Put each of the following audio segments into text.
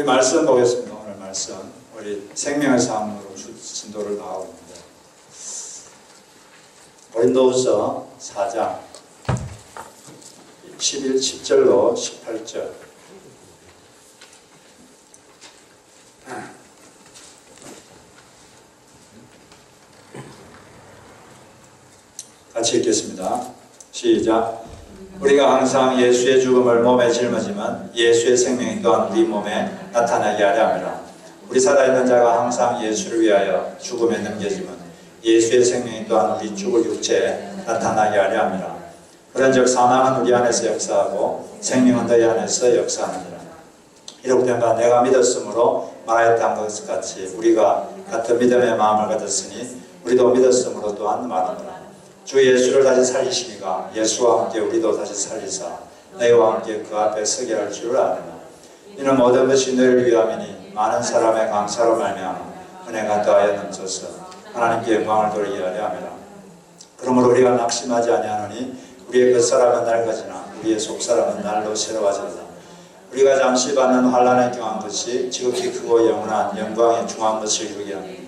우리 말씀 보겠습니다. 오늘 말씀 우리 생명의 삶으로 진도를 나가고 있는데 고린도후서 4장 10절로 18절 같이 읽겠습니다. 시작. 우리가 항상 예수의 죽음을 몸에 짊어지면 예수의 생명이 또한 우리 몸에 나타나게 하려 함이라. 우리 살아있는 자가 항상 예수를 위하여 죽음에 넘겨지면 예수의 생명이 또한 우리 죽을 육체에 나타나게 하려 함이라. 그런즉 사망은 우리 안에서 역사하고 생명은 너희 안에서 역사하느니라. 이렇게 바 내가 믿었으므로 말하였던 것 같이 우리가 같은 믿음의 마음을 가졌으니 우리도 믿었으므로 또한 말하노라. 주 예수를 다시 살리시니가 예수와 함께 우리도 다시 살리사 너희와 함께 그 앞에 서게 할 줄 아느냐. 이는 모든 것이 너희를 위함이니 많은 사람의 감사로 말미암아 은혜가 더하여 넘쳐서 하나님께 영광을 돌리게 하려 함이라. 그러므로 우리가 낙심하지 아니하노니 우리의 겉사람은 낡아지나 우리의 속사람은 날로 새로워진다. 우리가 잠시 받는 환난에 경한 것이 지극히 크고 영원한 영광의 중한 것을 이루게 합니다.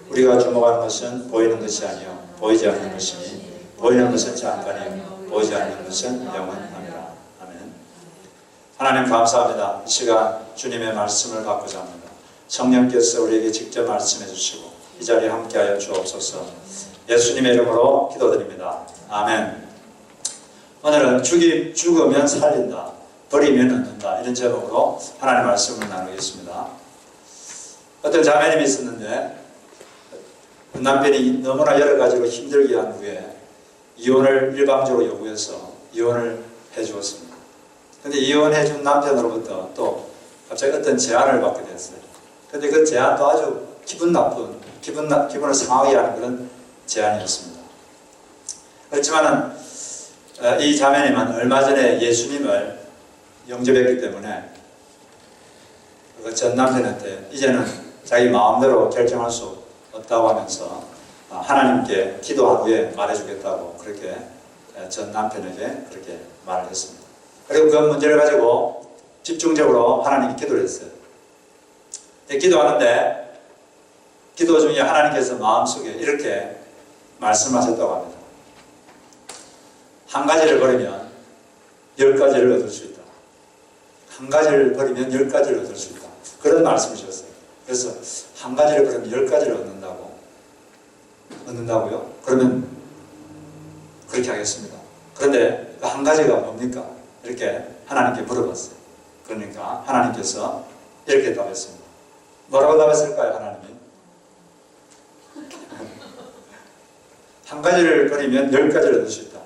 우리가 주목하는 것은 보이는 것이 아니요 보이지 않는 것이니 보이는 것은 잠깐이요 보이지 않는 것은 영원함이라. 아멘. 하나님 감사합니다. 이 시간 주님의 말씀을 받고자 합니다. 성령께서 우리에게 직접 말씀해 주시고 이 자리에 함께하여 주옵소서. 예수님의 이름으로 기도드립니다. 아멘. 오늘은 죽으면 살린다, 버리면 얻는다, 이런 제목으로 하나님의 말씀을 나누겠습니다. 어떤 자매님이 있었는데 남편이 너무나 여러 가지로 힘들게 한 후에 이혼을 일방적으로 요구해서 이혼을 해주었습니다. 그런데 이혼해 준 남편으로부터 또 갑자기 어떤 제안을 받게 됐어요. 그런데 그 제안도 아주 기분을 상하게 하는 그런 제안이었습니다. 그렇지만은 이 자매님은 얼마 전에 예수님을 영접했기 때문에 그 전 남편한테 이제는 자기 마음대로 결정할 수 없다고 하면서 하나님께 기도한 후에 말해주겠다고 그렇게 전 남편에게 그렇게 말을 했습니다. 그리고 그 문제를 가지고 집중적으로 하나님께 기도를 했어요. 기도하는데 기도 중에 하나님께서 마음속에 이렇게 말씀하셨다고 합니다. 한 가지를 버리면 10가지를 얻을 수 있다. 한 가지를 버리면 10가지를 얻을 수 있다. 그런 말씀을 주셨어요. 그래서 한 가지를 버리면 10가지를 얻는다고요? 그러면 그렇게 하겠습니다. 그런데 그 한 가지가 뭡니까? 이렇게 하나님께 물어봤어요. 그러니까 하나님께서 이렇게 답했습니다. 뭐라고 답했을까요, 하나님이? 한 가지를 버리면 10가지를 얻을 수 있다.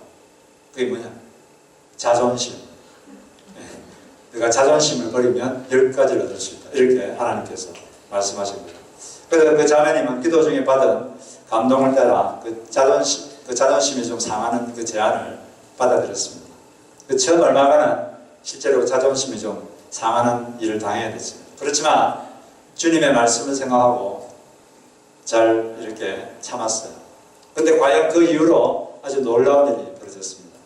그게 뭐냐? 자존심. 내가 자존심을 버리면 10가지를 얻을 수 있다. 이렇게 하나님께서 말씀하십니다. 그래서 그 자매님은 기도 중에 받은 감동을 따라 그 자존심이 좀 상하는 그 제안을 받아들였습니다. 그 처음 얼마간은 실제로 자존심이 좀 상하는 일을 당해야 됐습니다. 그렇지만 주님의 말씀을 생각하고 잘 이렇게 참았어요. 그런데 과연 그 이후로 아주 놀라운 일이 벌어졌습니다.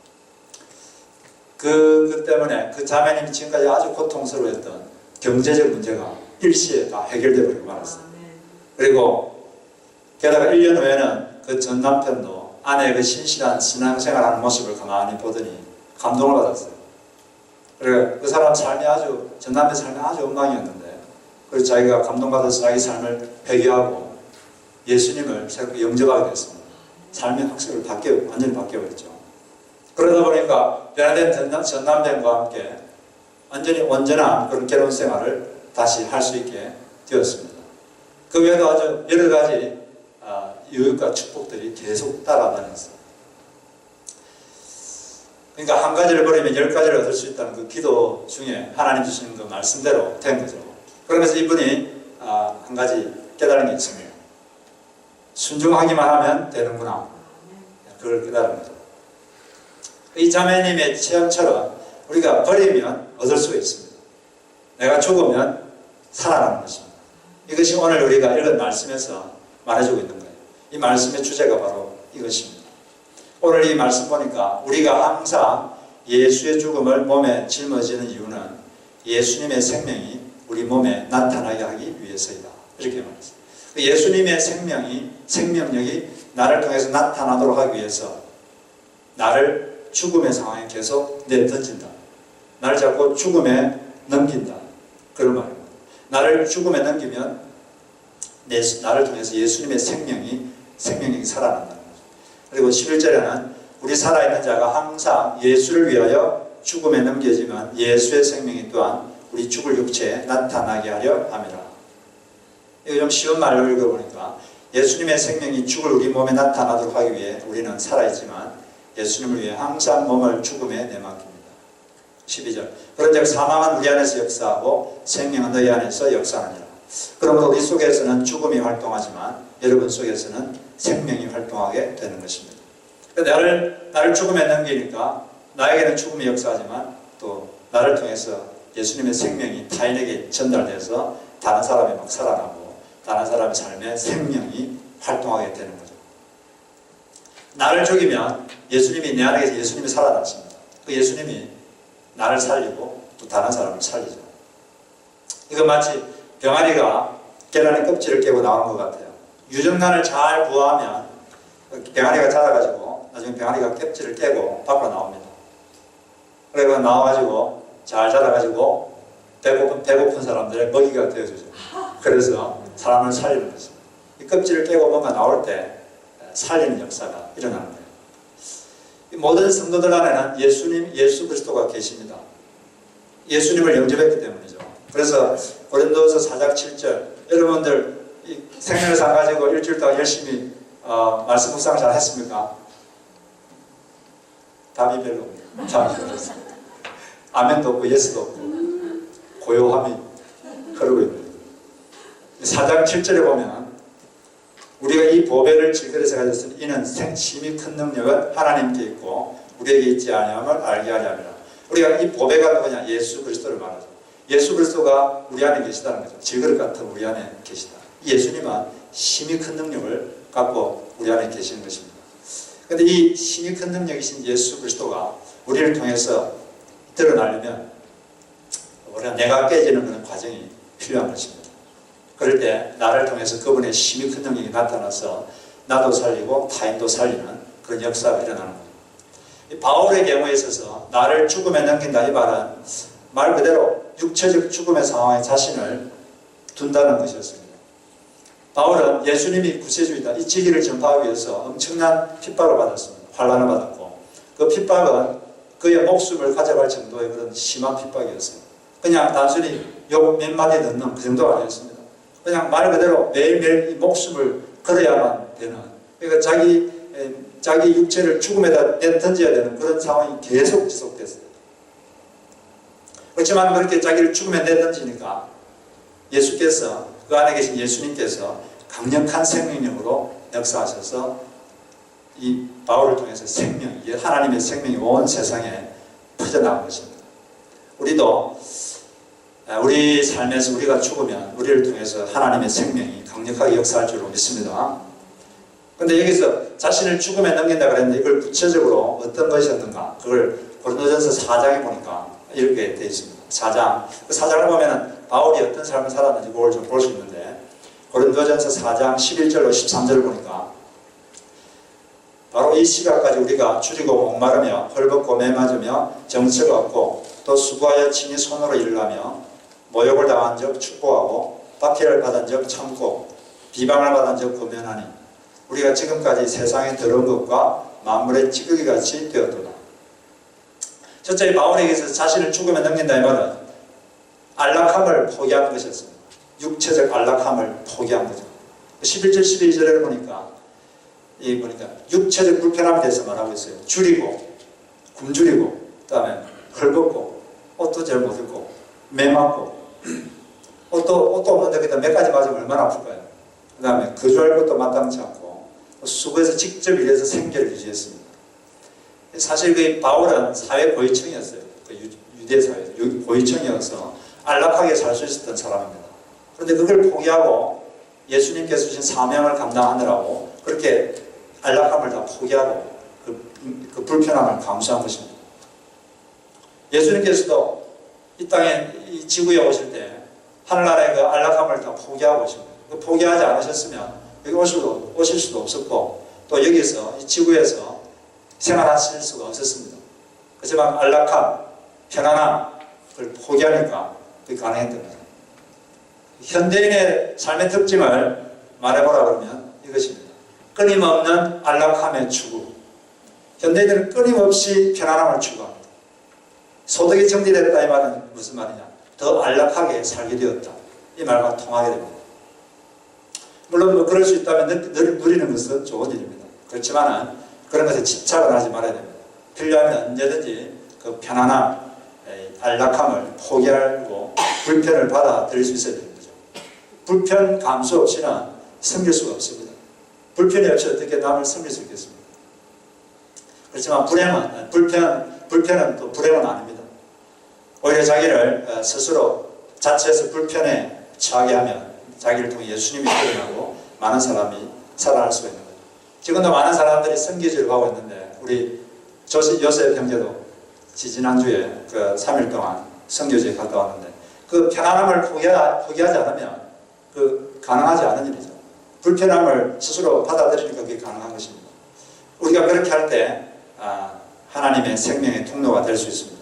그 때문에 그 자매님이 지금까지 아주 고통스러워했던 경제적 문제가 일시에 다 해결되어 버리고 말았어요. 그리고 게다가 1년 후에는 그 전 남편도 아내의 그 신실한 신앙생활하는 모습을 가만히 보더니 감동을 받았어요. 그리고 그 사람 삶이 전 남편 삶이 아주 엉망이었는데 그래서 자기가 감동받아서 자기 삶을 회개하고 예수님을 새롭게 영접하게 됐습니다. 삶의 확실히 완전히 바뀌어버렸죠. 그러다 보니까 변화된 전 남편과 함께 완전히 온전한 그런 결혼 생활을 다시 할 수 있게 되었습니다. 그 외에도 아주 여러 가지 유익과 축복들이 계속 따라다녔어요. 그러니까 한 가지를 버리면 10가지를 얻을 수 있다는 그 기도 중에 하나님 주시는 그 말씀대로 된 거죠. 그러면서 이분이 한 가지 깨달은 게 있습니다. 순종하기만 하면 되는구나. 그걸 깨달은 거죠. 이 자매님의 체험처럼 우리가 버리면 얻을 수가 있습니다. 내가 죽으면 살아나는 것입니다. 이것이 오늘 우리가 읽은 말씀에서 말해주고 있는 거예요. 이 말씀의 주제가 바로 이것입니다. 오늘 이 말씀 보니까 우리가 항상 예수의 죽음을 몸에 짊어지는 이유는 예수님의 생명이 우리 몸에 나타나게 하기 위해서이다. 이렇게 말했어요. 예수님의 생명력이 나를 통해서 나타나도록 하기 위해서 나를 죽음의 상황에 계속 내던진다. 나를 자꾸 죽음에 넘긴다. 그런 말입니다. 나를 죽음에 넘기면 나를 통해서 예수님의 생명력이 살아난다는 거죠. 그리고 11절에는 우리 살아있는 자가 항상 예수를 위하여 죽음에 넘겨지면 예수의 생명이 또한 우리 죽을 육체에 나타나게 하려 함이라. 이거 좀 쉬운 말로 읽어보니까 예수님의 생명이 죽을 우리 몸에 나타나도록 하기 위해 우리는 살아있지만 예수님을 위해 항상 몸을 죽음에 내맡깁니다. 12절 그런즉 사망은 우리 안에서 역사하고 생명은 너희 안에서 역사하니라. 그러므로 우리 속에서는 죽음이 활동하지만 여러분 속에서는 생명이 활동하게 되는 것입니다. 나를 죽음에 넘기니까 나에게는 죽음이 역사하지만 또 나를 통해서 예수님의 생명이 타인에게 전달돼서 다른 사람이 막 살아나고 다른 사람의 삶에 생명이 활동하게 되는 거죠. 나를 죽이면 예수님이 내 안에서 예수님이 살아났습니다. 그 예수님이 나를 살리고 또 다른 사람을 살리죠. 이거 마치 병아리가 계란의 껍질을 깨고 나오는 것 같아요. 유정란을 잘 부화하면 병아리가 자라가지고 나중에 병아리가 껍질을 깨고 밖으로 나옵니다. 그리고 나와가지고 잘 자라가지고 배고픈 사람들의 먹이가 되어주죠. 그래서 사람을 살리는 거죠. 이 껍질을 깨고 뭔가 나올 때 살리는 역사가 일어나는 거예요. 모든 성도들 안에는 예수 그리스도가 계십니다. 예수님을 영접했기 때문이죠. 그래서 고린도서 4장 7절 여러분들 생명상 가지고 일주일 동안 열심히 말씀 묵상 잘 했습니까? 답이 별로 없네요. 아멘도 없고 예스도 없고 고요함이 흐르고 있는 4장 7절에 보면 우리가 이 보배를 질그릇에 가졌으니 이는 심히 큰 능력은 하나님께 있고 우리에게 있지 아니함을 알게 하려 함이라. 우리가 이 보배가 누구냐? 예수 그리스도를 말하죠. 예수 그리스도가 우리 안에 계시다는 거죠. 질그릇 같은 우리 안에 계시다. 예수님은 심히 큰 능력을 갖고 우리 안에 계시는 것입니다. 그런데 이 심히 큰 능력이신 예수 그리스도가 우리를 통해서 드러나려면 우리가 내가 깨지는 그런 과정이 필요한 것입니다. 그럴 때 나를 통해서 그분의 심히 큰 능력이 나타나서 나도 살리고 타인도 살리는 그런 역사가 일어나는 겁니다. 바울의 경우에 있어서 나를 죽음에 넘긴다 이 말은 말 그대로 육체적 죽음의 상황에 자신을 둔다는 것이었습니다. 바울은 예수님이 구세주이다 이 진리를 전파하기 위해서 엄청난 핍박을 받았습니다. 환난을 받았고 그 핍박은 그의 목숨을 가져갈 정도의 그런 심한 핍박이었어요. 그냥 단순히 욕 몇 마디 듣는 그 정도가 아니었습니다. 그냥 말 그대로 매일매일 이 목숨을 걸어야만 되는, 그러니까 자기 육체를 죽음에다 던져야 되는 그런 상황이 계속 지속됐어요. 그렇지만 그렇게 자기를 죽음에 내던지니까 예수께서, 그 안에 계신 예수님께서 강력한 생명력으로 역사하셔서 이 바울을 통해서 하나님의 생명이 온 세상에 퍼져나간 것입니다. 우리도 우리 삶에서 우리가 죽으면 우리를 통해서 하나님의 생명이 강력하게 역사할 줄로 믿습니다. 그런데 여기서 자신을 죽음에 넘긴다 그랬는데 이걸 구체적으로 어떤 것이었는가? 그걸 고린도전서 4장에 보니까 이렇게 되어 있습니다. 4장. 그 4장을 보면 바울이 어떤 삶을 살았는지 그걸 좀 볼 수 있는데 고린도전서 4장 11절로 13절을 보니까 바로 이 시각까지 우리가 줄이고 목마르며 헐벗고 매맞으며 정처가 없고 또 수고하여 친히 손으로 일을 하며 모욕을 당한 적 축복하고 박해를 받은 적 참고 비방을 받은 적 고면하니 우리가 지금까지 세상에 더러운 것과 만물의 찌꺼기 같이 되었도다. 첫째 바울에게서 자신을 죽음에 넘긴다 이 말은 안락함을 포기한 것이었습니다. 육체적 안락함을 포기한 거죠. 11절 12절에 보니까 육체적 불편함에 대해서 말하고 있어요. 줄이고 굶주리고 그 다음에 헐벗고 옷도 잘 못 입고 매맞고 옷도 없는데 그다 몇 가지 맞으면 얼마나 아플까요? 그 다음에 거주할 것도 마땅치 않고 수고해서 직접 일해서 생계를 유지했습니다. 사실 그 바울은 사회 고위층이었어요. 유대 사회 고위층이어서 안락하게 살 수 있었던 사람입니다. 그런데 그걸 포기하고 예수님께서 주신 사명을 감당하느라고 그렇게 안락함을 다 포기하고 그 불편함을 감수한 것입니다. 예수님께서도 이 땅에 이 지구에 오실 때 하늘나라의 그 안락함을 다 포기하고 오신 거예요. 포기하지 않으셨으면 여기 오실 수도 없었고 또 여기서 이 지구에서 생활하실 수가 없었습니다. 그렇지만 안락함, 편안함을 포기하니까 그게 가능했던 거죠. 현대인의 삶의 특징을 말해보라 그러면 이것입니다. 끊임없는 안락함의 추구. 현대인들은 끊임없이 편안함을 추구합니다. 소득이 정지됐다 이 말은 무슨 말이냐? 더 안락하게 살게 되었다. 이 말과 통하게 됩니다. 물론 뭐 그럴 수 있다면 누리는 것은 좋은 일입니다. 그렇지만 그런 것에 집착을 하지 말아야 됩니다. 필요하면 언제든지 그 편안함, 안락함을 포기하고 불편을 받아들일 수 있어야 되는 거죠. 불편 감수 없이는 섬길 수가 없습니다. 불편이 없이 어떻게 남을 섬길 수 있겠습니까? 그렇지만 불편은 또 불행은 아닙니다. 오히려 자기를 스스로 자체에서 불편에 처하게 하면 자기를 통해 예수님이 드러나고 많은 사람이 살아날 수가 있는 거죠. 지금도 많은 사람들이 선교지를 가고 있는데 우리 요셉 형제도 지난주에 그 3일 동안 선교지에 갔다 왔는데 그 편안함을 포기하지 않으면 그 가능하지 않은 일이죠. 불편함을 스스로 받아들이니까 그게 가능한 것입니다. 우리가 그렇게 할 때 하나님의 생명의 통로가 될 수 있습니다.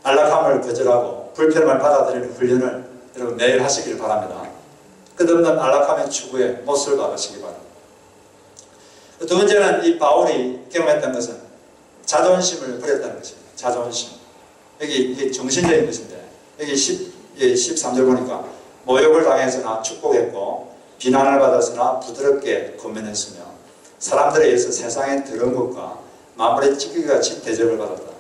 안락함을 거절하고 불편함을 받아들이는 훈련을 여러분 매일 하시길 바랍니다. 끝없는 안락함의 추구에 못을 박으시기 바랍니다. 두 번째는 이 바울이 경험했던 것은 자존심을 버렸다는 것입니다. 자존심. 여기 이게 정신적인 것인데 여기 13절 보니까 모욕을 당해서나 축복했고 비난을 받았으나 부드럽게 권면했으며 사람들에 의해서 세상의 더러운 것과 마무리 찢기기 같이 대접을 받았다.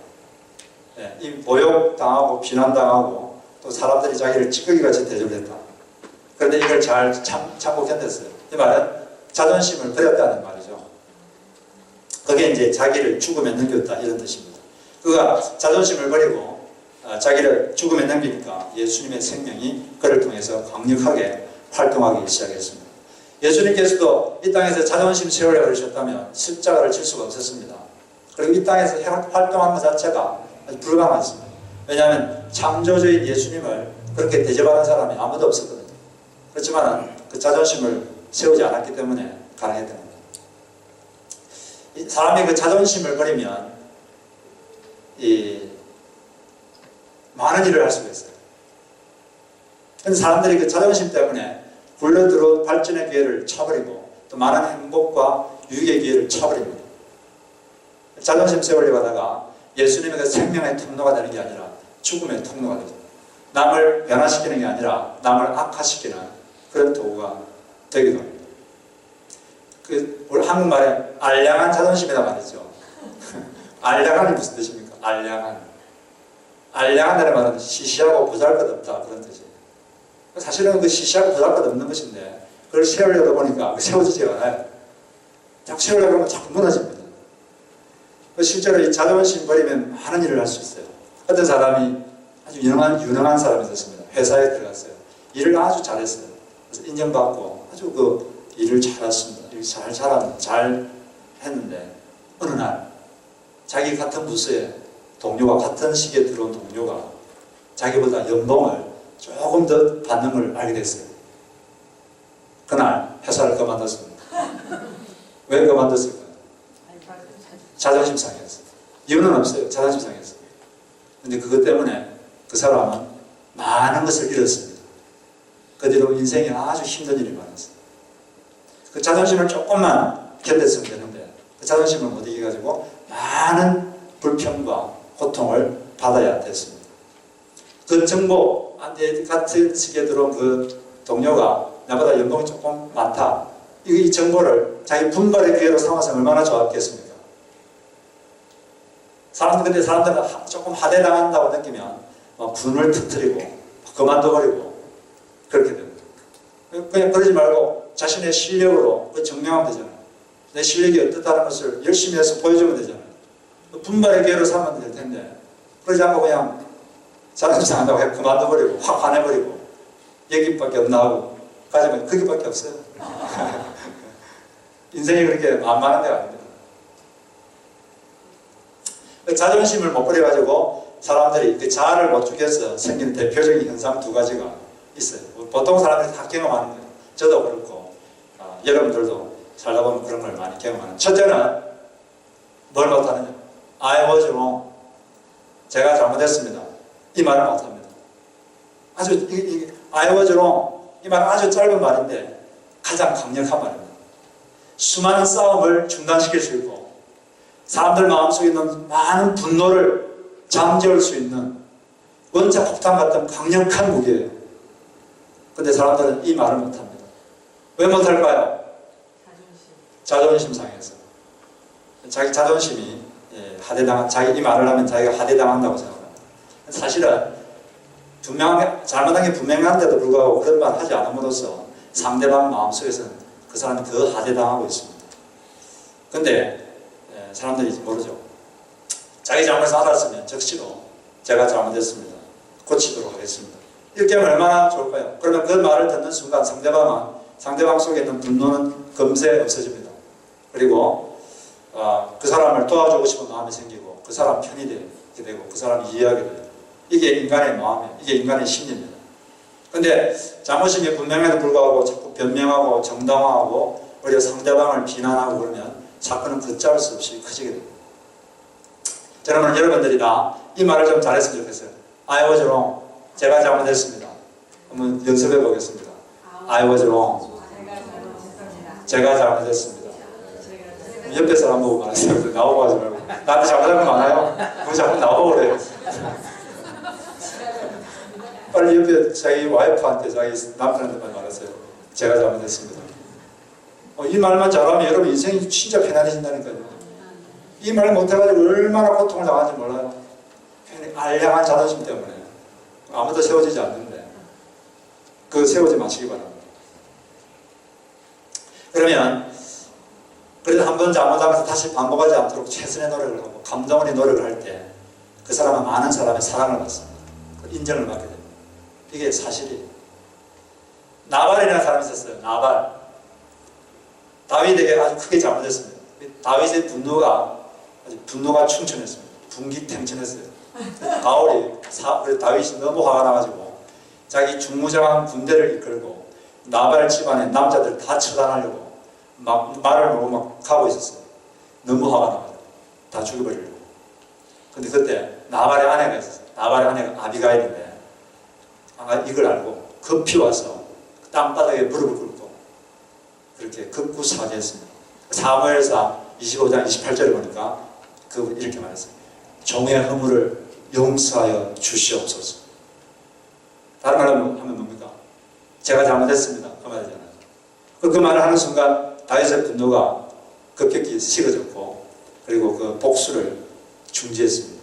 이 모욕당하고 비난당하고 또 사람들이 자기를 찢기기 같이 대접을 했다. 그런데 이걸 잘 참고 견뎠어요. 이 말은 자존심을 버렸다는 말이죠. 그게 이제 자기를 죽음에 넘겼다 이런 뜻입니다. 그가 자존심을 버리고 자기를 죽음에 넘기니까 예수님의 생명이 그를 통해서 강력하게 활동하기 시작했습니다. 예수님께서도 이 땅에서 자존심 세우려고 그러셨다면 십자가를 질 수가 없었습니다. 그리고 이 땅에서 활동하는 것 자체가 아주 불가능했습니다. 왜냐하면 창조주인 예수님을 그렇게 대접하는 사람이 아무도 없었거든요. 그렇지만 그 자존심을 세우지 않았기 때문에 가능했던 겁니다. 사람이 그 자존심을 버리면 많은 일을 할 수가 있어요. 그런데 사람들이 그 자존심 때문에 굴러들어온 발전의 기회를 쳐버리고 또 많은 행복과 유익의 기회를 쳐버립니다. 자존심 세우려고 하다가 예수님의 그 생명의 통로가 되는 게 아니라 죽음의 통로가 되죠. 남을 변화시키는 게 아니라 남을 악화시키는 그런 도구가 되기도 합니다. 우리 한국말에 알량한 자존심이라 말이죠. 알량한이 무슨 뜻입니까? 알량한. 알량한다는 말은 시시하고 보잘것없다 그런 뜻이에요. 사실은 그 시시하고 보잘것없는 것인데 그걸 세우려다 보니까 세워지지가 않아요. 자꾸 세우려고 하면 자꾸 무너집니다. 실제로 이 자존심 버리면 많은 일을 할 수 있어요. 어떤 사람이 아주 유능한 사람이 있었습니다. 회사에 들어갔어요. 일을 아주 잘했어요. 그래서 인정받고 아주 그 일을 잘했습니다. 일을 잘 했는데 어느 날 자기 같은 부서에 동료가 같은 시기에 들어온 동료가 자기보다 연봉을 조금 더 받는 걸 알게 됐어요. 그날 회사를 그만뒀습니다. 왜 그만뒀을까요? 자존심 상했어요. 이유는 없어요. 자존심 상했어요. 근데 그것 때문에 그 사람은 많은 것을 잃었습니다. 그 뒤로 인생에 아주 힘든 일이 많았어요. 그 자존심을 조금만 견뎠으면 되는데 그 자존심을 못 이겨가지고 많은 불평과 고통을 받아야 됐습니다. 그 정보, 같은 시기에 들어온 그 동료가 나보다 연봉이 조금 많다. 이 정보를 자기 분발의 기회로 삼아서 얼마나 좋았겠습니까? 근데 사람들은 조금 하대당한다고 느끼면 분을 터뜨리고 그만둬버리고 그렇게 됩니다. 그냥 그러지 말고 자신의 실력으로 증명하면 되잖아요. 내 실력이 어떻다는 것을 열심히 해서 보여주면 되잖아요. 분발의 기회로 삼으면 될 텐데 그러지 않고 그냥 자존심 상한다고 해 그만둬버리고 확 화내버리고 얘기밖에 없나 하고 가지면 그게밖에 없어요. 인생이 그렇게 만만한 데가 아닙니다. 자존심을 못 버려가지고 사람들이 그 자아를 못 죽여서 생기는 대표적인 현상 두 가지가 있어요. 보통 사람들이 다 경험하는 거예요. 저도 그렇고 여러분들도 살다 보면 그런 걸 많이 경험하는. 첫째는 뭘 못하느냐? I was wrong. 제가 잘못했습니다. 이 말을 못합니다. 아주 I was wrong. 이 말은 아주 짧은 말인데 가장 강력한 말입니다. 수많은 싸움을 중단시킬 수 있고 사람들 마음속에 있는 많은 분노를 잠재울 수 있는 원자 폭탄 같은 강력한 무기예요. 근데 사람들은 이 말을 못합니다. 왜 못할까요? 자존심 상해서. 자기 자존심이 자기 이 말을 하면 자기가 하대당한다고 생각합니다. 사실은 분명하게 잘못한 게 분명한데도 불구하고 그런 말 하지 않음으로써 상대방 마음속에서는 그 사람이 더 하대당하고 있습니다. 근데 사람들이 모르죠. 자기 잘못을 알았으면 적시로 제가 잘못했습니다. 고치도록 하겠습니다. 이렇게 하면 얼마나 좋을까요? 그러면 그 말을 듣는 순간 상대방 속에 있는 분노는 금세 없어집니다. 그리고 그 사람을 도와주고 싶은 마음이 생기고 그 사람 편이 되고 그 사람이 이해하게 돼요. 이게 인간의 마음이에요. 이게 인간의 심리입니다. 근데 자존심이 분명해도 불구하고 자꾸 변명하고 정당화하고 오히려 상대방을 비난하고 그러면 사건은 걷잡을 수 없이 커지게 됩니다. 저는 여러분들이 다 이 말을 좀 잘했으면 좋겠어요. I was wrong. 제가 잘못했습니다. 한번 연습해 보겠습니다. I was wrong. 제가 잘못했습니다. 옆에 사람 보고 말했어요. 나오고 하지 말고. 나한테 잘못한 거 많아요? 그거 자꾸 나오고 그래요. 빨리 옆에 자기 와이프한테 자기 남편한테 말했어요. 제가 잘못했습니다. 이 말만 잘하면 여러분 인생이 진짜 편안해진다니까요. 이 말 못해가지고 얼마나 고통을 당하는지 몰라요. 알량한 자존심 때문에 아무도 세워지지 않는데 그 세우지 마시기 바랍니다. 그러면 그래도 한 번 잘못하면서 다시 반복하지 않도록 최선의 노력을 하고 감정원의 노력을 할 때 그 사람은 많은 사람의 사랑을 받습니다. 인정을 받게 됩니다. 이게 사실이에요. 나발이라는 사람이 있었어요. 나발. 다윗에게 아주 크게 잘못했습니다. 다윗의 분노가 충천했습니다. 분기탱천했어요. 다윗이 너무 화가 나가지고 자기 중무장한 군대를 이끌고 나발 집안의 남자들 다 처단하려고 말을 놓고 막 가고 있었어요. 너무 화가 나가지고 다 죽여버리려고. 근데 그때 나발의 아내가 있었어요. 나발의 아내가 아비가일인데 이걸 알고 급히 와서 땅바닥에 무릎을 꿇고 그렇게 급구사죄했습니다. 사무엘상 25장 28절에 보니까 이렇게 말했어요. 종의 허물을 용서하여 주시옵소서. 다른 말로 하면 뭡니까? 제가 잘못했습니다. 그 말이잖아요. 그 말을 하는 순간 다윗의 분노가 급격히 식어졌고 그리고 그 복수를 중지했습니다.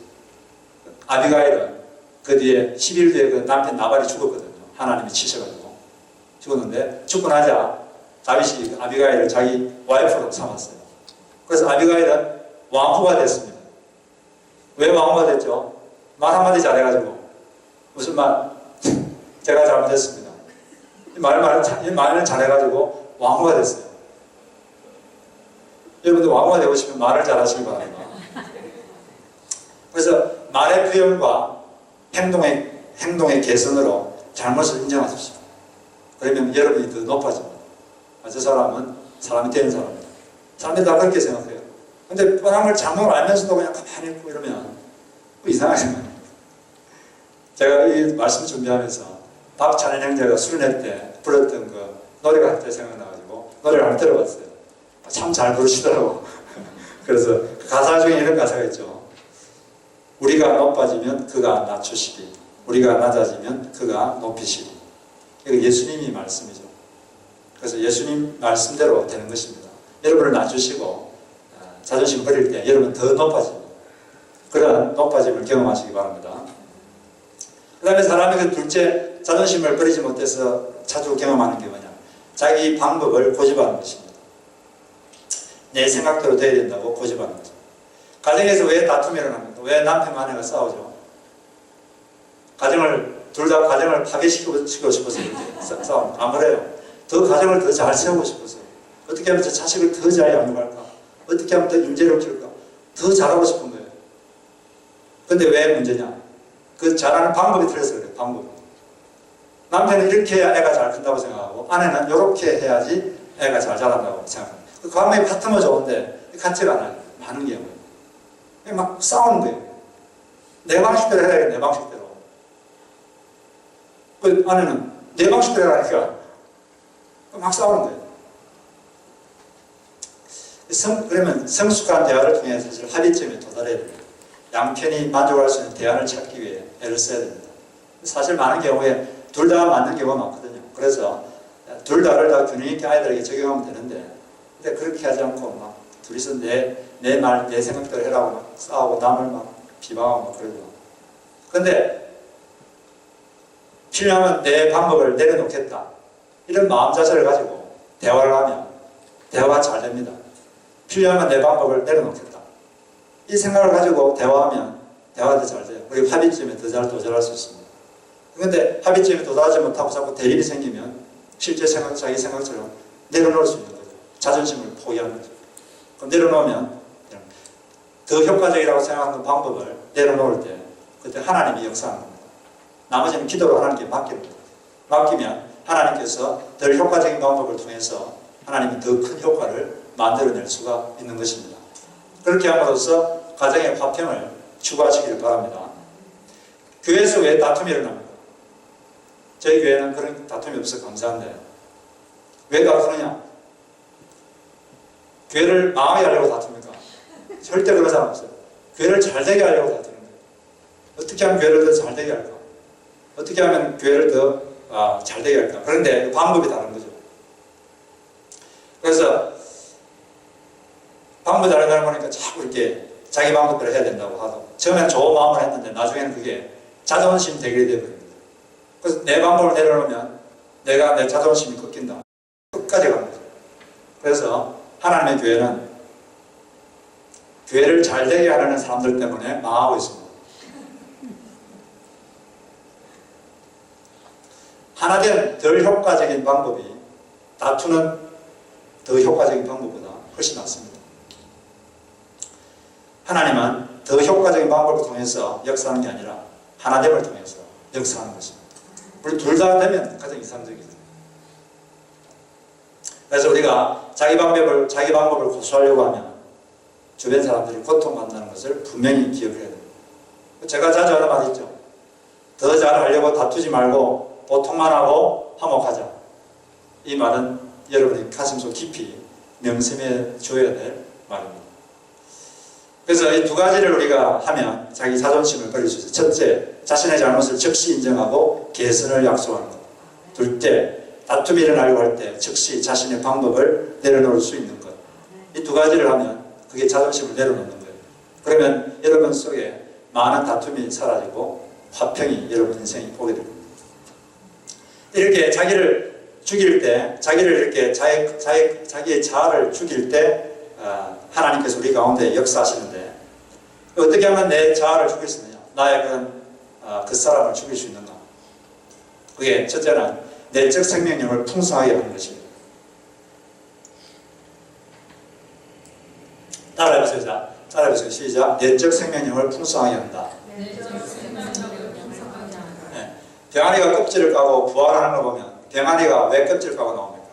아비가일은 그 뒤에 10일 뒤에 그 남편 나발이 죽었거든요. 하나님이 치셔가지고 죽었는데 죽고 나자 다윗이 아비가일을 자기 와이프로 삼았어요. 그래서 아비가일은 왕후가 됐습니다. 왜 왕후가 됐죠? 말 한마디 잘해가지고 무슨 말? 제가 잘못했습니다. 이 말을 잘해가지고 왕후가 됐어요. 여러분들 왕후가 되고 싶으면 말을 잘하시기 바랍니다. 그래서 말의 표현과 행동의 개선으로 잘못을 인정하십시오. 그러면 여러분이 더 높아집니다. 저 사람은 사람이 되는 사람입니다. 사람들이 다 그렇게 생각해요. 근데 뻔한 걸 잘못 알면서도 그냥 가만히 있고 이러면 이상하게 생각해요. 제가 이 말씀 준비하면서 박찬현 형제가 수련회 때 불렀던 그 노래가 한때 생각나가지고 노래를 한번 들어봤어요. 참 잘 부르시더라고. 그래서 그 가사 중에 이런 가사가 있죠. 우리가 높아지면 그가 낮추시리. 우리가 낮아지면 그가 높이시리. 이거 예수님이 말씀이죠. 그래서 예수님 말씀대로 되는 것입니다. 여러분을 낮추시고 자존심 버릴 때 여러분 더 높아집니다. 그런 높아짐을 경험하시기 바랍니다. 그 다음에 사람이 그 둘째 자존심을 버리지 못해서 자주 경험하는 게 뭐냐? 자기 방법을 고집하는 것입니다. 내 생각대로 돼야 된다고 고집하는 거죠. 가정에서 왜 다툼이 일어납니까? 왜 남편과 아내가 싸우죠? 둘 다 가정을 파괴시키고 싶어서 이렇게 싸웁니다. 안 그래요? 더 가정을 더 잘 세우고 싶어서 어떻게 하면 저 자식을 더 잘 양육할까? 어떻게 하면 더 인재를 키울까? 더 잘하고 싶은 거예요. 근데 왜 문제냐? 그 잘하는 방법이 틀려서 그래요. 방법. 남편은 이렇게 해야 애가 잘 큰다고 생각하고 아내는 이렇게 해야지 애가 잘 자란다고 생각합니다. 그 관계가 같으면 좋은데 같지가 않아요. 많은 경우에. 막 싸우는 거예요. 내 방식대로 해야 내 방식대로. 그 아내는 내 방식대로 하니까 막 싸우는 거예요. 그러면 성숙한 대화를 통해 사실 합의점에 도달해야 됩니다. 양편이 만족할 수 있는 대안을 찾기 위해 애를 써야 됩니다. 사실 많은 경우에 둘 다 맞는 경우가 많거든요. 그래서 둘 다를 다 균형 있게 아이들에게 적용하면 되는데, 근데 그렇게 하지 않고 막 둘이서 내 말, 내 생각대로 해라고 막 싸우고 남을 막 비방하고 막 그러고. 근데 필요하면 내 방법을 내려놓겠다. 이런 마음 자세를 가지고 대화를 하면 대화가 잘 됩니다. 필요하면 내 방법을 내려놓겠다. 이 생각을 가지고 대화하면 대화가 더 잘 돼요. 그리고 합의점에 더 잘 도달할 수 있습니다. 그런데 합의점에 도달하지 못하고 자꾸 대립이 생기면 실제 생각, 자기 생각처럼 내려놓을 수 있는 거죠. 자존심을 포기하는 거죠. 그럼 내려놓으면 더 효과적이라고 생각하는 방법을 내려놓을 때 그때 하나님이 역사하는 겁니다. 나머지는 기도로 하나님께 맡기는 거예요. 맡기면 하나님께서 덜 효과적인 방법을 통해서 하나님이 더 큰 효과를 만들어낼 수가 있는 것입니다. 그렇게 함으로써 가정의 화평을 추구하시기를 바랍니다. 교회에서 왜 다툼이 일어납니까? 저희 교회는 그런 다툼이 없어 감사한데 왜 다투느냐? 교회를 망하게 하려고 다툽니까? 절대 그런 사람 없어요. 교회를 잘 되게 하려고 다투는 거예요. 어떻게 하면 교회를 더 잘 되게 할까? 어떻게 하면 교회를 더 잘 되게 할까? 그런데 방법이 다른 거죠. 그래서 방법이 다르다는 거니까 자꾸 이렇게 자기 방법대로 해야 된다고 하도 처음에는 좋은 마음을 했는데 나중에는 그게 자존심 대결이 되어버립니다. 그래서 내 방법을 내려놓으면 내가 내 자존심이 꺾인다. 끝까지 가는 거죠. 그래서 하나님의 교회는 교회를 잘 되게 하려는 사람들 때문에 망하고 있습니다. 하나된 덜 효과적인 방법이 다투는 더 효과적인 방법보다 훨씬 낫습니다. 하나님은 더 효과적인 방법을 통해서 역사하는 게 아니라 하나됨을 통해서 역사하는 것입니다. 우리 둘 다 되면 가장 이상적이죠. 그래서 우리가 자기 방법을 고수하려고 하면 주변 사람들이 고통받는다는 것을 분명히 기억해야 됩니다. 제가 자주 하는 말이 있죠. 더 잘하려고 다투지 말고 보통만 하고 화목하자. 이 말은 여러분이 가슴속 깊이 명심해 줘야 될 말입니다. 그래서 이 두 가지를 우리가 하면 자기 자존심을 버릴 수 있어요. 첫째, 자신의 잘못을 즉시 인정하고 개선을 약속하는 것. 둘째, 다툼이 일어나려고 할 때 즉시 자신의 방법을 내려놓을 수 있는 것. 이 두 가지를 하면 그게 자존심을 내려놓는 거예요. 그러면 여러분 속에 많은 다툼이 사라지고 화평이 여러분 인생이 오게 됩니다. 이렇게 자기를 죽일 때, 자기를 이렇게 자기의 자아를 죽일 때 하나님께서 우리 가운데 역사하시는데 어떻게 하면 내 자아를 죽일 수 있느냐? 나의 그 사람을 죽일 수 있는가? 그게 첫째는 내적 생명력을 풍성하게 하는 것입니다. 따라해보세요. 따라해보세요. 시작. 내적 생명력을 풍성하게 한다. 네. 병아리가 껍질을 까고 부화하는 걸 보면 병아리가 왜 껍질을 까고 나옵니까?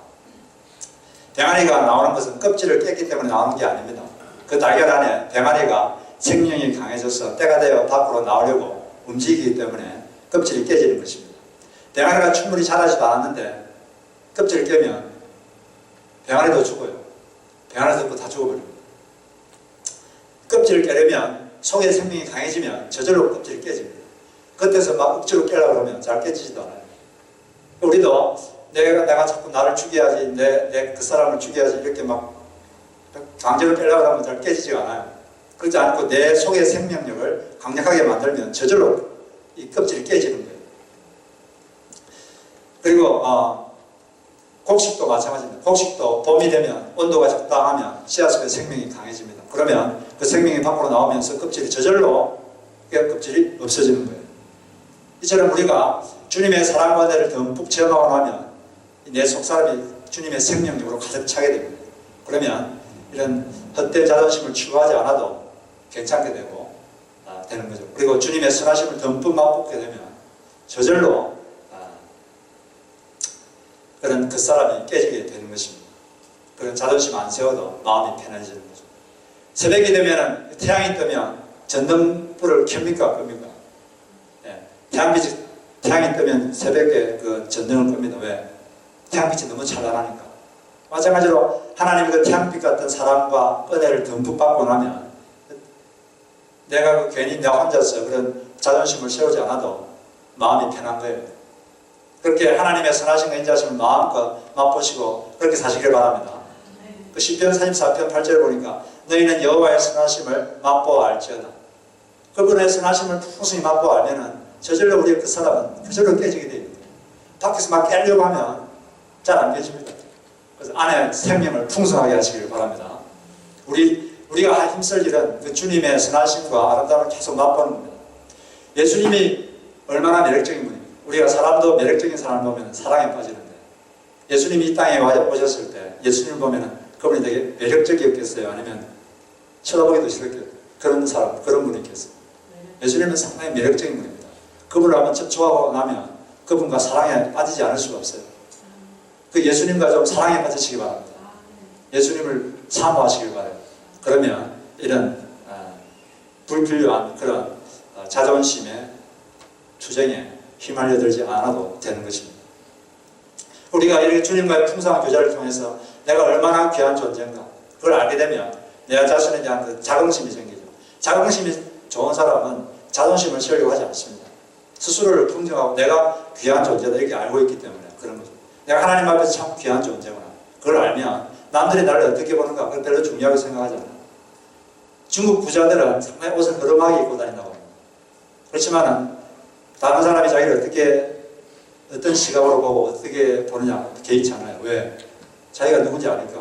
병아리가 나오는 것은 껍질을 깼기 때문에 나오는 게 아닙니다. 그 달걀 안에 병아리가 생명이 강해져서 때가 되어 밖으로 나오려고 움직이기 때문에 껍질이 깨지는 것입니다. 병아리가 충분히 자라지도 않았는데 껍질을 깨면 병아리도 죽어요. 병아리도 다 죽어버립니다. 껍질을 깨려면 속의 생명이 강해지면 저절로 껍질이 깨집니다. 그때서 막 억지로 깨려고 하면 잘 깨지지도 않아요. 우리도 내가 자꾸 나를 죽여야지, 내 그 사람을 죽여야지 이렇게 막 강제로 깨려고 하면 잘 깨지지가 않아요. 그렇지 않고 내 속의 생명력을 강력하게 만들면 저절로 이 껍질이 깨지는 거예요. 그리고 곡식도 마찬가지입니다. 곡식도 봄이 되면 온도가 적당하면 씨앗 속의 생명이 강해집니다. 그러면 그 생명이 밖으로 나오면서 껍질이 저절로 껍질이 없어지는 거예요. 이처럼 우리가 주님의 사랑과 은혜를 듬뿍 체험하고 나면 내 속사람이 주님의 생명력으로 가득 차게 됩니다. 그러면 이런 헛된 자존심을 추구하지 않아도 괜찮게 되고 되는 거죠. 그리고 주님의 선하심을 듬뿍 맛보게 되면 저절로 그런 그 사람이 깨지게 되는 것입니다. 그런 자존심 안 세워도 마음이 편해지는 거죠. 새벽이 되면 태양이 뜨면 전등불을 켭니까 끕니까? 예. 태양이 뜨면 새벽에 그 전등을 끕니다. 왜? 태양빛이 너무 찬란하니까. 마찬가지로 하나님의 그 태양빛 같은 사랑과 은혜를 듬뿍 받고 나면 내가 괜히 나 혼자서 그런 자존심을 세우지 않아도 마음이 편한 거예요. 그렇게 하나님의 선하신 인자심을 마음껏 맛보시고 그렇게 사시길 바랍니다. 그 시편 44편 8절에 보니까 너희는 여호와의 선하심을 맛보아 알지어다. 그분의 선하심을 풍성히 맛보아 알면은 저절로 우리 그 사람은 그절로 깨지게 돼요. 밖에서 막 깨려고 하면 잘 안 깨집니다. 그래서 안에 생명을 풍성하게 하시길 바랍니다. 우리가 힘쓸 일은 그 주님의 선하심과 아름다움을 계속 맛보는 겁니다. 예수님이 얼마나 매력적인 분입니까? 우리가 사람도 매력적인 사람을 보면 사랑에 빠지는데 예수님이 이 땅에 오셨을 때 예수님을 보면 그분이 되게 매력적이었겠어요? 아니면 쳐다보기도 싫었겠어요? 그런 사람, 그런 분이 있겠어요? 예수님은 상당히 매력적인 분입니다. 그분을 한번 접촉하고 나면 그분과 사랑에 빠지지 않을 수가 없어요. 그 예수님과 좀 사랑에 빠지시기 바랍니다. 예수님을 사모하시길 바라요. 그러면 이런 불필요한 그런 자존심에 투쟁에 휘말려들지 않아도 되는 것입니다. 우리가 이렇게 주님과의 풍성한 교제를 통해서 내가 얼마나 귀한 존재인가 그걸 알게 되면 내 자신에 대한 그 자긍심이 생기죠. 자긍심이 좋은 사람은 자존심을 세우려고 하지 않습니다. 스스로를 풍성하고 내가 귀한 존재다 이렇게 알고 있기 때문에 그런 거죠. 내가 하나님 앞에서 참 귀한 존재구나. 그걸 알면 남들이 나를 어떻게 보는가 그걸 별로 중요하게 생각하지 않아요. 중국 부자들은 상당히 옷을 허름하게 입고 다닌다고 합니다. 그렇지만 다른 사람이 자기를 어떤 시각으로 보고 어떻게 보느냐 개의치 않아요. 왜? 자기가 누군지 아니까.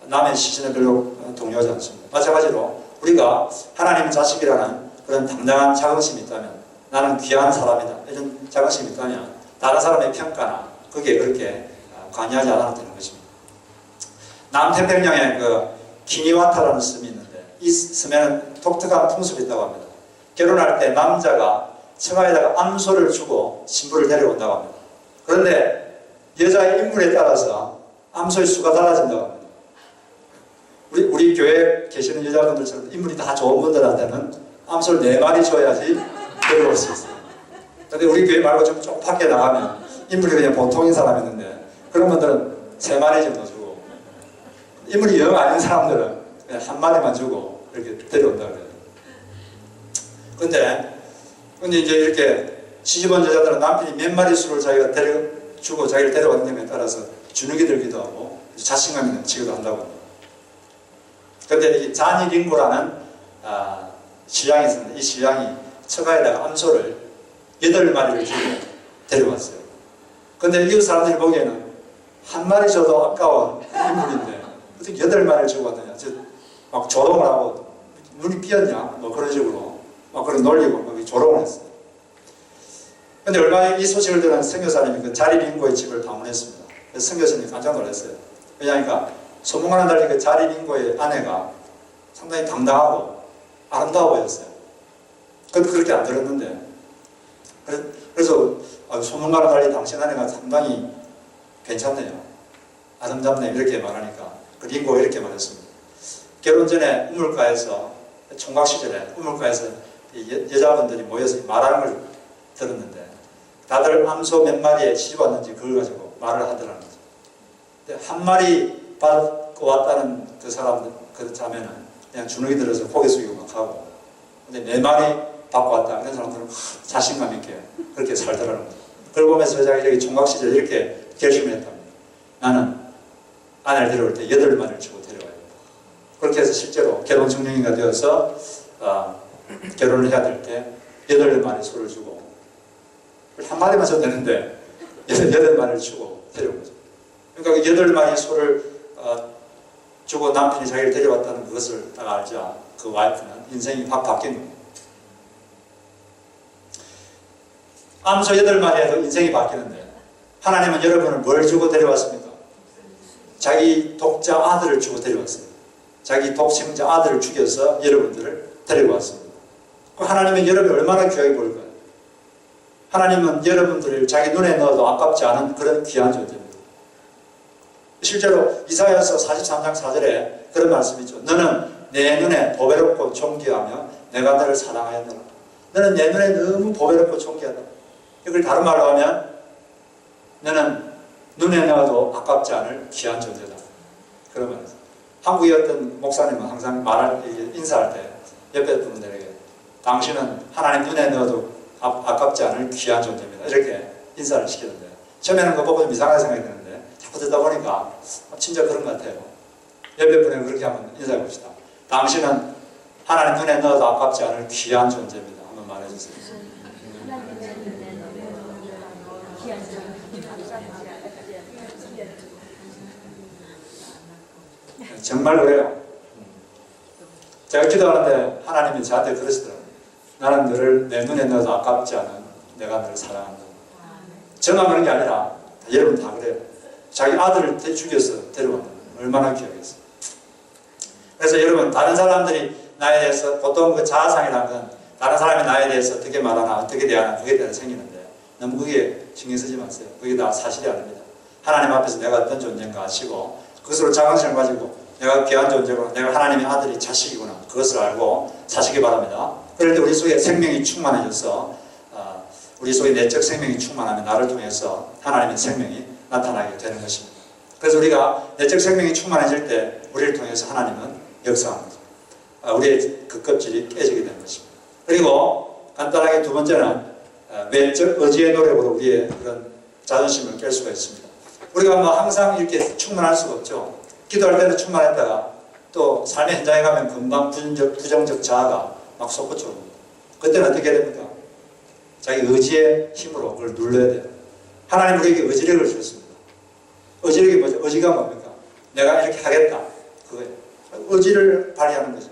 남의 시선에 별로 동요하지 않습니다. 마찬가지로 우리가 하나님 자식이라는 그런 당당한 자긍심이 있다면 나는 귀한 사람이다 이런 자긍심이 있다면 다른 사람의 평가나 그게 그렇게 관여하지 않아도 되는 것입니다. 남태평양에 그 키니와타라는 섬이 있는데 이 섬에는 독특한 풍습이 있다고 합니다. 결혼할 때 남자가 처가에다가 암소를 주고 신부를 데려온다고 합니다. 그런데 여자의 인물에 따라서 암소의 수가 달라진다고 합니다. 우리 교회에 계시는 여자분들처럼 인물이 다 좋은 분들한테는 암소를 4마리 줘야지 데려올 수 있어요. 근데 우리 교회 말고 좀 밖에 나가면 인물이 그냥 보통인 사람이 있는데 그런 분들은 3마리 정도 주고 인물이 영 아닌 사람들은 그냥 1마리만 주고 이렇게 데려온다고 그래요. 근데 이제 이렇게 시집온 여자들은 남편이 몇 마리 수를 자기가 데려주고 자기를 데려왔는 점에 따라서 주눅이 들기도 하고 자신감이 넘치기도 한다고 합니다. 그런데 이 자니링고라는 신랑이 있었는데 이 신랑이 처가에다가 암소를 8마리를 주고 데려왔어요. 근데 이 사람들이 보기에는 1마리 줘도 아까운 인물인데 어떻게 8마리를 주고 왔느냐. 막 조롱을 하고 눈이 삐었냐 뭐 그런 식으로 막 그런 놀리고 막 조롱을 했어요. 근데 얼마 이 소식을 들은 선교사님이 그 자리링고의 집을 방문했습니다. 그래서 선교사님이 깜짝 놀랐어요. 왜냐하니까 소문과는 달리 그 자리링고의 아내가 상당히 당당하고 아름다워 보였어요. 그것도 그렇게 안 들었는데 그래서 소문과는 달리 당신 아내가 상당히 괜찮네요. 아름답네요. 이렇게 말하니까 그 링고가 이렇게 말했습니다. 결혼 전에 우물가에서 총각 시절에 우물가에서 여자분들이 모여서 말하는 걸 들었는데 다들 암소 몇 마리에 시집 왔는지 그걸 가지고 말을 하더라는 거죠. 근데 1마리 받고 왔다는 그 사람들, 그 자매는 그냥 주눅이 들어서 고개 숙이고 막 하고 근데 4마리 받고 왔다 그런 사람들은 자신감 있게 그렇게 살더라는 거죠. 그걸 보면서 자기 총각 시절에 이렇게 결심을 했답니다. 나는 아내를 데려올 때 8마리를 주고 데려와야 된다. 그렇게 해서 실제로 결혼 증명인가 되어서 결혼을 해야 될 때 8마리 소를 주고 1마리만 줘도 되는데 8마리를 주고 데려온 거죠. 그러니까 그 8마리 소를 주고 남편이 자기를 데려왔다는 그것을 딱 알자 그 와이프는 인생이 확 바뀐 겁니다. 암소 8마리에도 인생이 바뀌는데 하나님은 여러분을 뭘 주고 데려왔습니까? 자기 독자 아들을 주고 데려왔어요. 자기 독생자 아들을 죽여서 여러분들을 데리고 왔습니다. 그럼 하나님은 여러분이 얼마나 귀하게 볼 거예요. 하나님은 여러분들을 자기 눈에 넣어도 아깝지 않은 그런 귀한 존재입니다. 실제로 이사야서 43장 4절에 그런 말씀이 있죠. 너는 내 눈에 보배롭고 존귀하며 내가 너를 사랑하였노라. 너는 내 눈에 너무 보배롭고 존귀하다. 이걸 다른 말로 하면 너는 눈에 넣어도 아깝지 않을 귀한 존재다. 그런 말이죠. 한국의 어떤 목사님은 항상 인사할 때 옆에 분들에게 당신은 하나님 눈에 넣어도 아깝지 않을 귀한 존재입니다. 이렇게 인사를 시키는데 처음에는 그거 보고 좀 이상하게 생각이 드는데 자꾸 듣다 보니까 진짜 그런 것 같아요. 옆에 분에게 그렇게 한번 인사해 봅시다. 당신은 하나님 눈에 넣어도 아깝지 않을 귀한 존재입니다. 한번 말해주세요. 정말 그래요. 제가 기도하는데 하나님이 저한테 그러시더라고요. 나는 너를 내 눈에 넣어도 아깝지 않은 내가 너를 사랑한다. 저만 그런 게 아니라 여러분 다 그래요. 자기 아들을 죽여서 데려간다. 얼마나 귀하겠어요. 그래서 여러분 다른 사람들이 나에 대해서 보통 그 자아상이라는 건 다른 사람이 나에 대해서 어떻게 말하나 어떻게 대하나 그게 대해서 생기는데 너무 그게 신경 쓰지 마세요. 그게 다 사실이 아닙니다. 하나님 앞에서 내가 어떤 존재인가 아시고 그것으로 자긍심을 가지고 내가 귀한 존재고 내가 하나님의 아들이 자식이구나 그것을 알고 사시기 바랍니다. 그럴 때 우리 속에 생명이 충만해져서 우리 속에 내적 생명이 충만하면 나를 통해서 하나님의 생명이 나타나게 되는 것입니다. 그래서 우리가 내적 생명이 충만해질 때 우리를 통해서 하나님은 역사합니다. 우리의 그 껍질이 깨지게 되는 것입니다. 그리고 간단하게 두 번째는 외적 의지의 노력으로 우리의 그런 자존심을 깰 수가 있습니다. 우리가 뭐 항상 이렇게 충만할 수가 없죠. 기도할 때는 충만했다가 또 삶의 현장에 가면 금방 부정적 자아가 막 솟구쳐옵니다. 그때는 어떻게 해야 됩니까? 자기 의지의 힘으로 그걸 눌러야 돼요. 하나님 우리에게 의지력을 주셨습니다. 의지력이 뭐죠? 의지가 뭡니까? 내가 이렇게 하겠다. 그거예요. 의지를 발휘하는 거죠.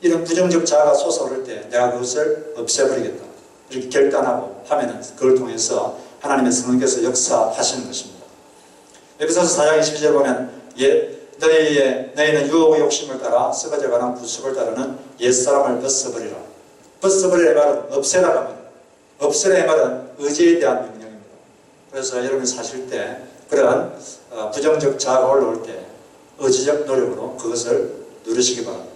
이런 부정적 자아가 솟아오를 때 내가 그것을 없애버리겠다. 이렇게 결단하고 하면은 그걸 통해서 하나님의 성령께서 역사하시는 것입니다. 에베소서 4장 22절 보면 너희는 유혹의 욕심을 따라 썩어져가는 부습을 따르는 옛사람을 벗어버리라. 벗어버리라 말은 없애라가 말이에요. 없애라의 말은 의지에 대한 명령입니다. 그래서 여러분이 사실 때 그런 부정적 자아가 올라올 때 의지적 노력으로 그것을 누리시기 바랍니다.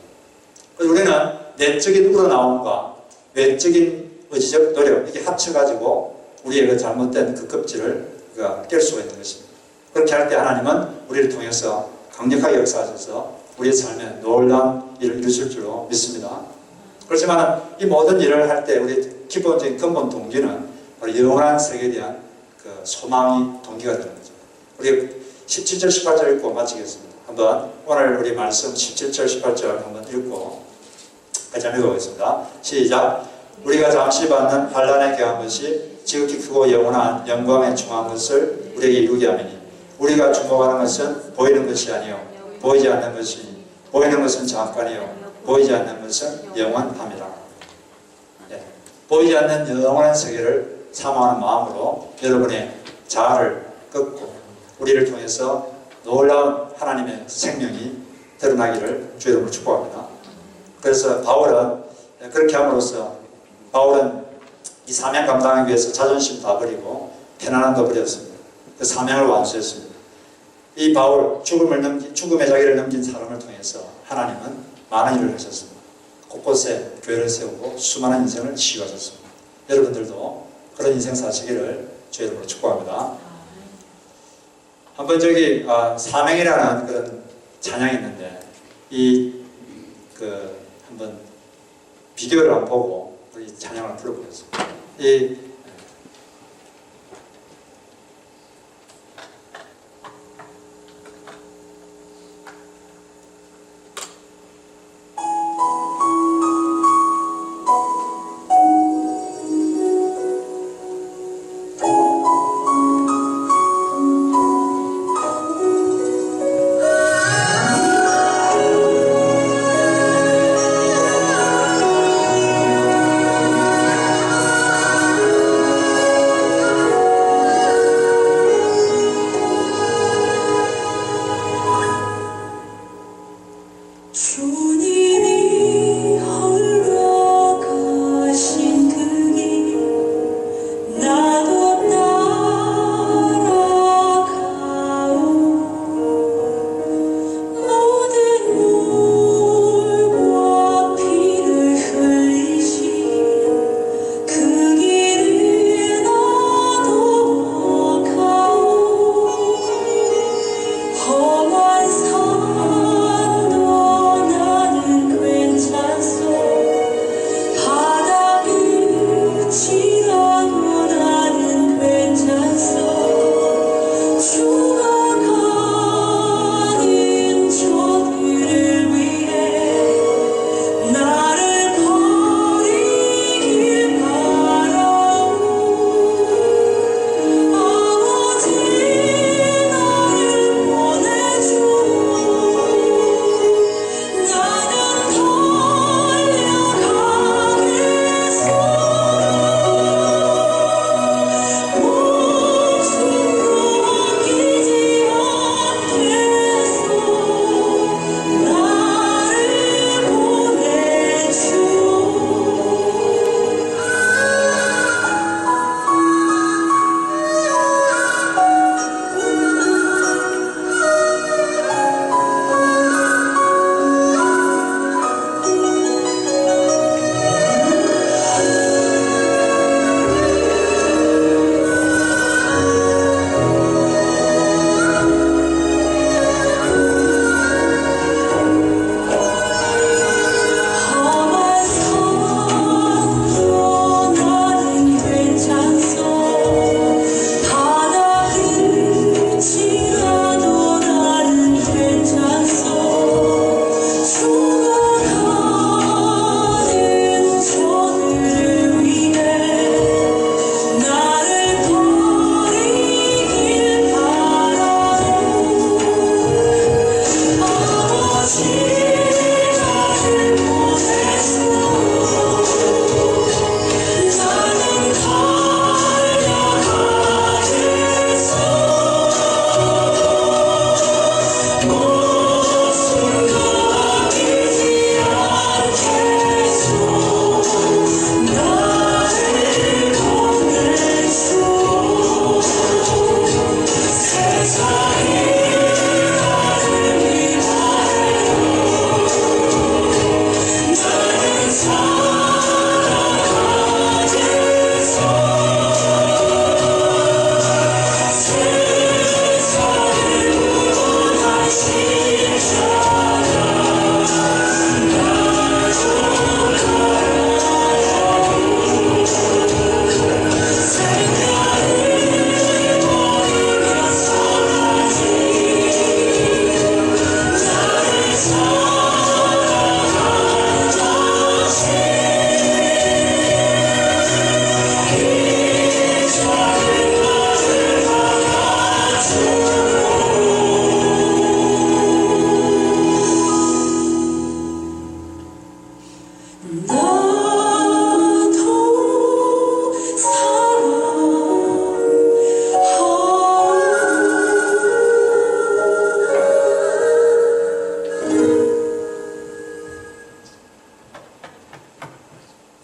우리는 내적인 우러나옴과 외적인 의지적 노력 이게 합쳐가지고 우리의 그 잘못된 그 껍질을 깰 수가 있는 것입니다. 그렇게 할 때 하나님은 우리를 통해서 강력하게 역사하셔서 우리의 삶에 놀라운 일을 이루실 줄로 믿습니다. 그렇지만 이 모든 일을 할 때 우리의 기본적인 근본 동기는 바로 영원한 세계에 대한 그 소망이 동기가 되는 거죠. 우리 17절 18절 읽고 마치겠습니다. 한번 오늘 우리 말씀 17절 18절 한번 읽고 같이 한번 읽어보겠습니다. 시작. 우리가 잠시 받는 환난에 격한 것이 지극히 크고 영원한 영광에 충한 것을 우리에게 이루게 하미니 우리가 주목하는 것은 보이는 것이 아니요 보이지 않는 것이니 보이는 것은 잠깐이요 보이지 않는 것은 영원함이라. 네. 보이지 않는 영원한 세계를 사모하는 마음으로 여러분의 자아를 꺾고 우리를 통해서 놀라운 하나님의 생명이 드러나기를 주 이름으로 축복합니다. 그래서 바울은 그렇게 함으로써 바울은 이 사명 감당하기 위해서 자존심 다 버리고 편안함도 버렸습니다. 그 사명을 완수했습니다. 이 바울 죽음의 자기를 넘긴 사람을 통해서 하나님은 많은 일을 하셨습니다. 곳곳에 교회를 세우고 수많은 인생을 치유하셨습니다. 여러분들도 그런 인생 사시기를 주 이름으로 축복합니다. 한번 사명이라는 그런 찬양이 있는데 한번 비디오를 한번 보고 우리 찬양을 불러보겠습니다.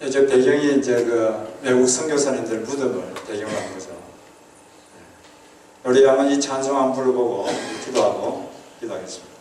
이제 배경이 이제 그 외국 선교사님들 무덤을 배경으로 한 거죠. 우리 한번 이 찬송 한번 부르고 기도하고 기도하겠습니다.